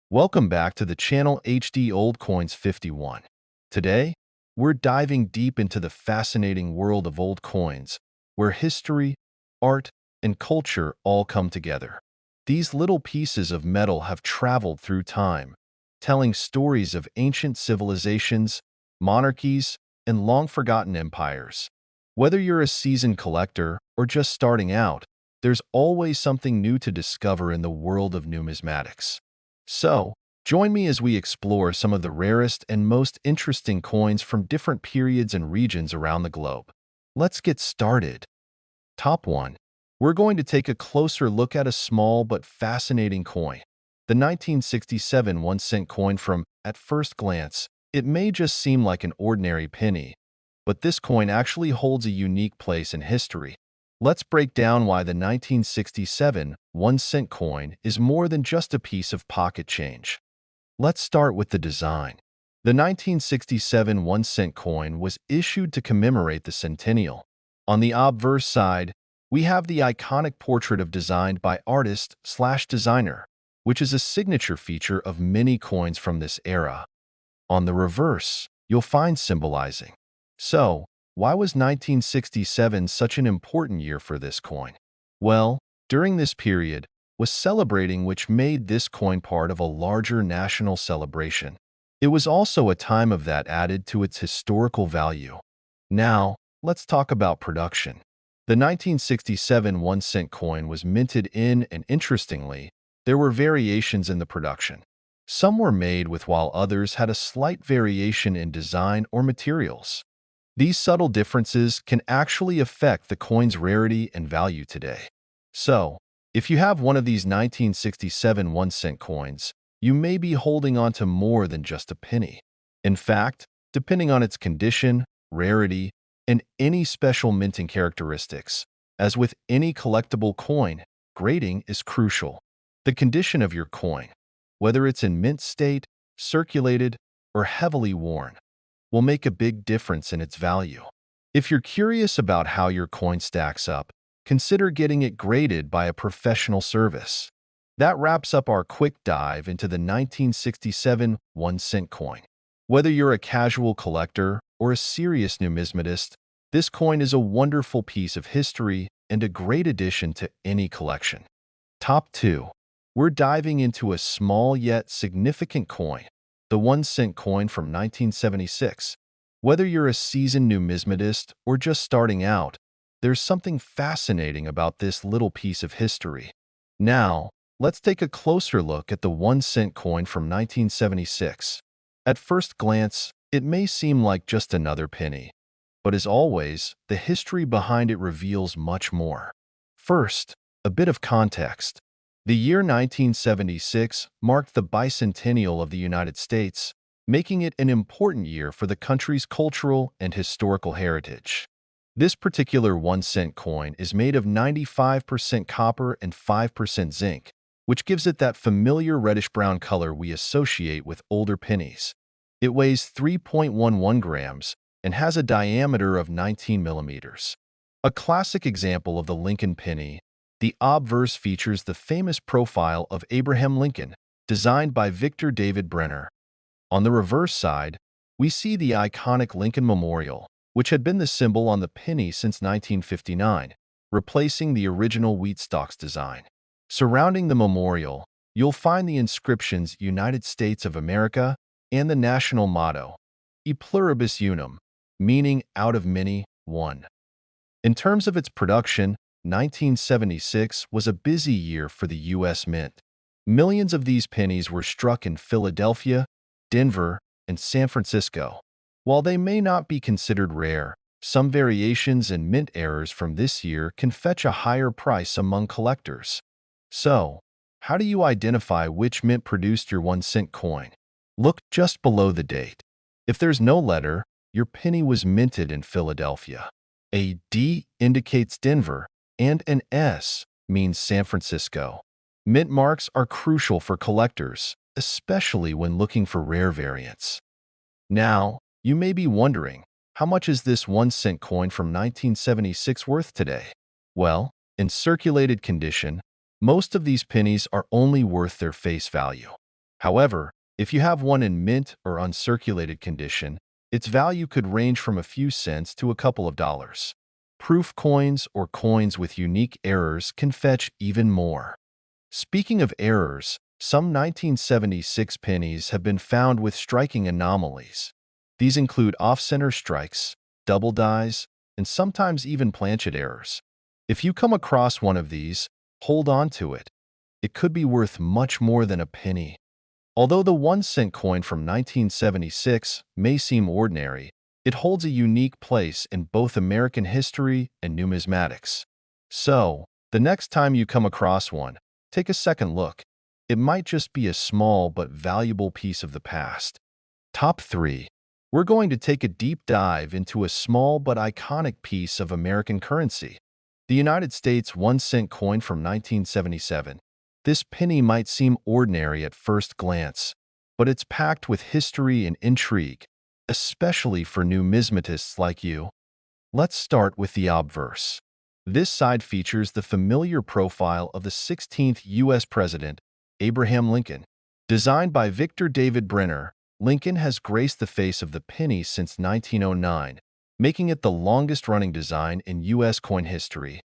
Welcome back to the channel HD Old Coins 51. Today, we're diving deep into the fascinating world of old coins, where history, art, and culture all come together. These little pieces of metal have traveled through time, telling stories of ancient civilizations, monarchies, and long-forgotten empires. Whether you're a seasoned collector or just starting out, there's always something new to discover in the world of numismatics. So, join me as we explore some of the rarest and most interesting coins from different periods and regions around the globe. Let's get started. Top 1. We're going to take a closer look at a small but fascinating coin. The 1967 1-cent coin from, at first glance, it may just seem like an ordinary penny, but this coin actually holds a unique place in history. Let's break down why the 1967 1-cent coin is more than just a piece of pocket change. Let's start with the design. The 1967 1-cent coin was issued to commemorate the centennial. On the obverse side, we have the iconic portrait of designed by artist/designer, which is a signature feature of many coins from this era. On the reverse, you'll find symbolizing. So, why was 1967 such an important year for this coin? Well, during this period was celebrating, which made this coin part of a larger national celebration. It was also a time of that added to its historical value. Now, let's talk about production. The 1967 1-cent coin was minted in, and interestingly, there were variations in the production. Some were made with, while others had a slight variation in design or materials. These subtle differences can actually affect the coin's rarity and value today. So, if you have one of these 1967 1-cent coins, you may be holding on to more than just a penny. In fact, depending on its condition, rarity, and any special minting characteristics, as with any collectible coin, grading is crucial. The condition of your coin, whether it's in mint state, circulated, or heavily worn, will make a big difference in its value. If you're curious about how your coin stacks up, consider getting it graded by a professional service. That wraps up our quick dive into the 1967 1-cent coin. Whether you're a casual collector or a serious numismatist, this coin is a wonderful piece of history and a great addition to any collection. Top 2. We're diving into a small yet significant coin, the 1-cent coin from 1976. Whether you're a seasoned numismatist or just starting out, there's something fascinating about this little piece of history. Now, let's take a closer look at the 1-cent coin from 1976. At first glance, it may seem like just another penny, but as always, the history behind it reveals much more. First, a bit of context. The year 1976 marked the bicentennial of the United States, making it an important year for the country's cultural and historical heritage. This particular 1-cent coin is made of 95% copper and 5% zinc, which gives it that familiar reddish-brown color we associate with older pennies. It weighs 3.11 grams and has a diameter of 19 millimeters. A classic example of the Lincoln penny, the obverse features the famous profile of Abraham Lincoln, designed by Victor David Brenner. On the reverse side, we see the iconic Lincoln Memorial, which had been the symbol on the penny since 1959, replacing the original wheat stalks design. Surrounding the memorial, you'll find the inscriptions United States of America and the national motto, E pluribus unum, meaning out of many, one. In terms of its production, 1976 was a busy year for the U.S. Mint. Millions of these pennies were struck in Philadelphia, Denver, and San Francisco. While they may not be considered rare, some variations and mint errors from this year can fetch a higher price among collectors. So, how do you identify which mint produced your 1-cent coin? Look just below the date. If there's no letter, your penny was minted in Philadelphia. A D indicates Denver, and an S means San Francisco. Mint marks are crucial for collectors, especially when looking for rare variants. Now, you may be wondering, how much is this 1-cent coin from 1976 worth today? Well, in circulated condition, most of these pennies are only worth their face value. However, if you have one in mint or uncirculated condition, its value could range from a few cents to a couple of dollars. Proof coins or coins with unique errors can fetch even more. Speaking of errors, some 1976 pennies have been found with striking anomalies. These include off-center strikes, double dies, and sometimes even planchet errors. If you come across one of these, hold on to it. It could be worth much more than a penny. Although the 1-cent coin from 1976 may seem ordinary, it holds a unique place in both American history and numismatics. So, the next time you come across one, take a second look. It might just be a small but valuable piece of the past. Top 3. We're going to take a deep dive into a small but iconic piece of American currency. The United States 1-cent coin from 1977. This penny might seem ordinary at first glance, but it's packed with history and intrigue, especially for numismatists like you. Let's start with the obverse. This side features the familiar profile of the 16th U.S. President, Abraham Lincoln. Designed by Victor David Brenner, Lincoln has graced the face of the penny since 1909, making it the longest-running design in U.S. coin history.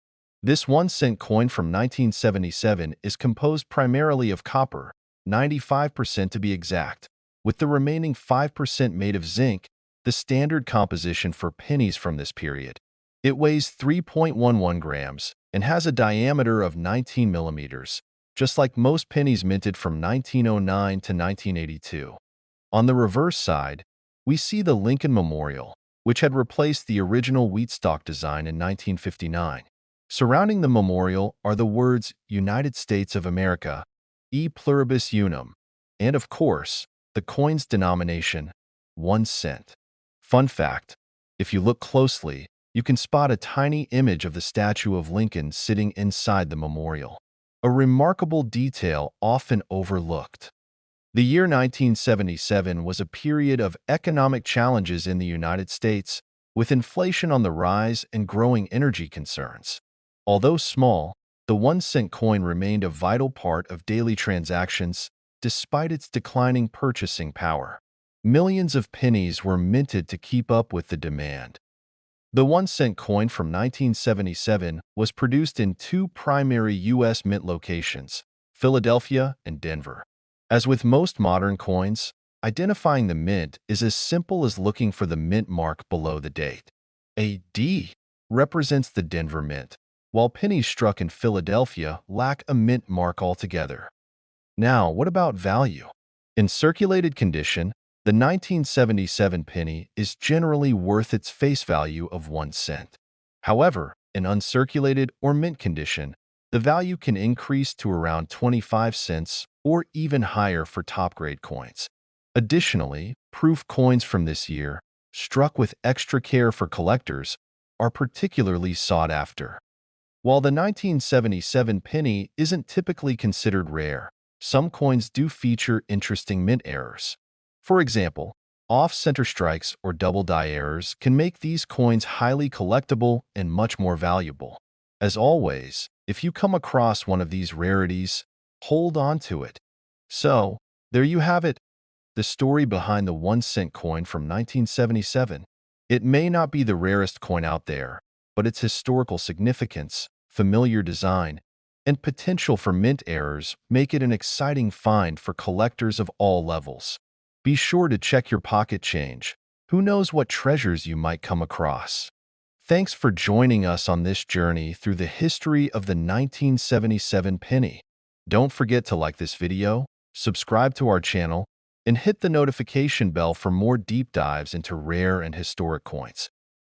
This 1-cent coin from 1977 is composed primarily of copper, 95% to be exact, with the remaining 5% made of zinc, the standard composition for pennies from this period. It weighs 3.11 grams and has a diameter of 19 millimeters, just like most pennies minted from 1909 to 1982. On the reverse side, we see the Lincoln Memorial, which had replaced the original wheat stock design in 1959. Surrounding the memorial are the words United States of America, E pluribus unum, and of course, the coin's denomination, 1 cent. Fun fact, if you look closely, you can spot a tiny image of the statue of Lincoln sitting inside the memorial. A remarkable detail often overlooked. The year 1977 was a period of economic challenges in the United States, with inflation on the rise and growing energy concerns. Although small, the 1-cent coin remained a vital part of daily transactions despite its declining purchasing power. Millions of pennies were minted to keep up with the demand. The 1-cent coin from 1977 was produced in two primary U.S. mint locations, Philadelphia and Denver. As with most modern coins, identifying the mint is as simple as looking for the mint mark below the date. A D represents the Denver Mint, while pennies struck in Philadelphia lack a mint mark altogether. Now, what about value? In circulated condition, the 1977 penny is generally worth its face value of 1 cent. However, in uncirculated or mint condition, the value can increase to around 25 cents or even higher for top-grade coins. Additionally, proof coins from this year, struck with extra care for collectors, are particularly sought after. While the 1977 penny isn't typically considered rare, some coins do feature interesting mint errors. For example, off-center strikes or double die errors can make these coins highly collectible and much more valuable. As always, if you come across one of these rarities, hold on to it. So, there you have it, the story behind the 1-cent coin from 1977. It may not be the rarest coin out there, but its historical significance, familiar design, and potential for mint errors make it an exciting find for collectors of all levels. Be sure to check your pocket change. Who knows what treasures you might come across? Thanks for joining us on this journey through the history of the 1977 penny. Don't forget to like this video, subscribe to our channel, and hit the notification bell for more deep dives into rare and historic coins.